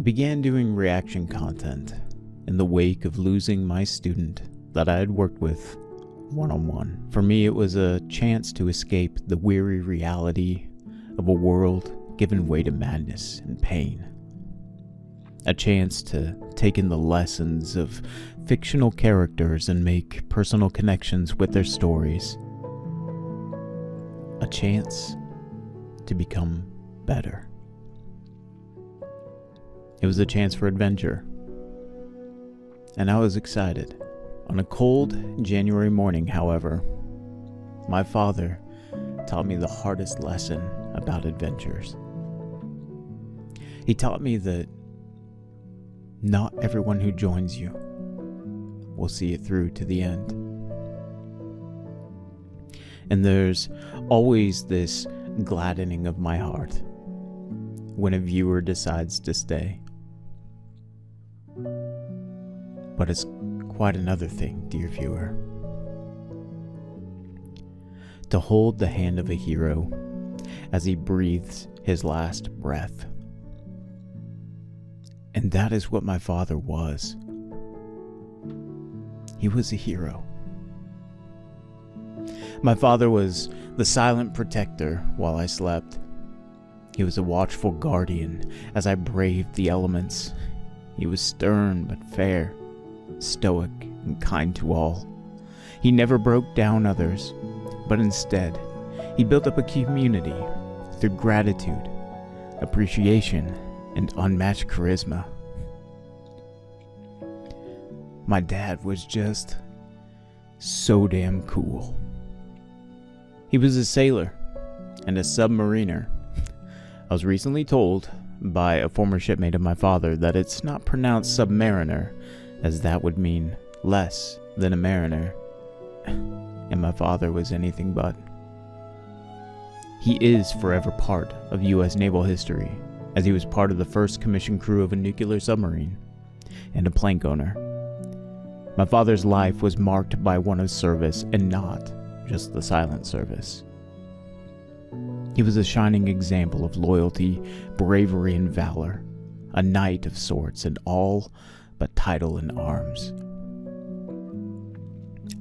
I began doing reaction content in the wake of losing my student that I had worked with one-on-one. For me, it was a chance to escape the weary reality of a world given way to madness and pain. A chance to take in the lessons of fictional characters and make personal connections with their stories. A chance to become better. It was a chance for adventure, and I was excited. On a cold January morning, however, my father taught me the hardest lesson about adventures. He taught me that not everyone who joins you will see it through to the end. And there's always this gladdening of my heart when a viewer decides to stay. But it's quite another thing, dear viewer, to hold the hand of a hero as he breathes his last breath. And that is what my father was. He was a hero. My father was the silent protector while I slept. He was a watchful guardian as I braved the elements. He was stern but fair, stoic and kind to all. He never broke down others, but instead, he built up a community through gratitude, appreciation, and unmatched charisma. My dad was just so damn cool. He was a sailor and a submariner. I was recently told by a former shipmate of my father that it's not pronounced submariner, as that would mean less than a mariner. And my father was anything but. He is forever part of U.S. naval history, as he was part of the first commissioned crew of a nuclear submarine and a plank owner. My father's life was marked by one of service and not just the silent service. He was a shining example of loyalty, bravery, and valor, a knight of sorts and all but title and arms.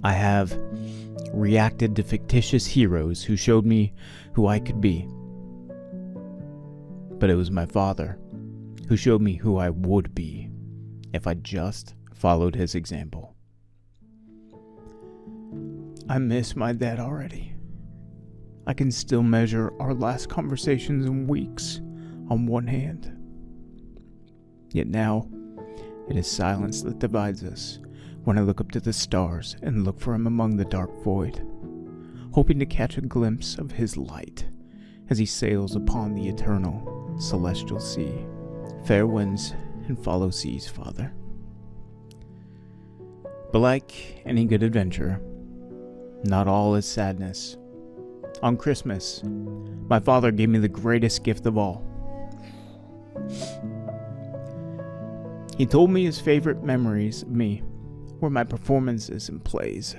I have reacted to fictitious heroes who showed me who I could be. But it was my father who showed me who I would be if I just followed his example. I miss my dad already. I can still measure our last conversations in weeks on one hand. Yet now, it is silence that divides us when I look up to the stars and look for him among the dark void, hoping to catch a glimpse of his light as he sails upon the eternal celestial sea. Fair winds and follow seas, Father. But like any good adventure, not all is sadness. On Christmas, my father gave me the greatest gift of all. He told me his favorite memories of me were my performances and plays.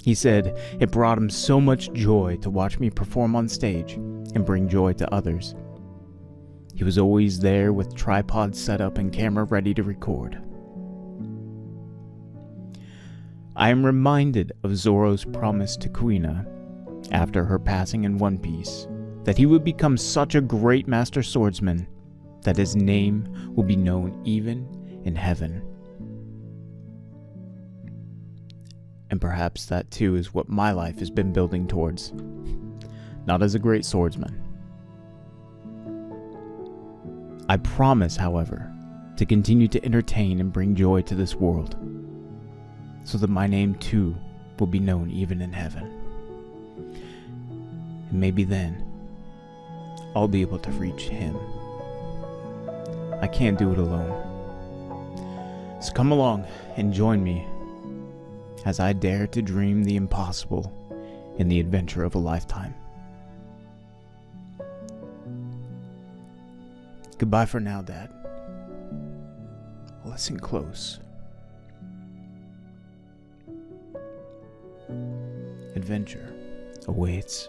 He said it brought him so much joy to watch me perform on stage and bring joy to others. He was always there with tripod set up and camera ready to record. I am reminded of Zorro's promise to Kuina after her passing in One Piece, that he would become such a great master swordsman that his name will be known even in heaven. And perhaps that too is what my life has been building towards. Not as a great swordsman. I promise, however, to continue to entertain and bring joy to this world, so that my name too will be known even in heaven. And maybe then, I'll be able to reach him. I can't do it alone. So come along and join me as I dare to dream the impossible in the adventure of a lifetime. Goodbye for now, Dad. Listen close. Adventure awaits.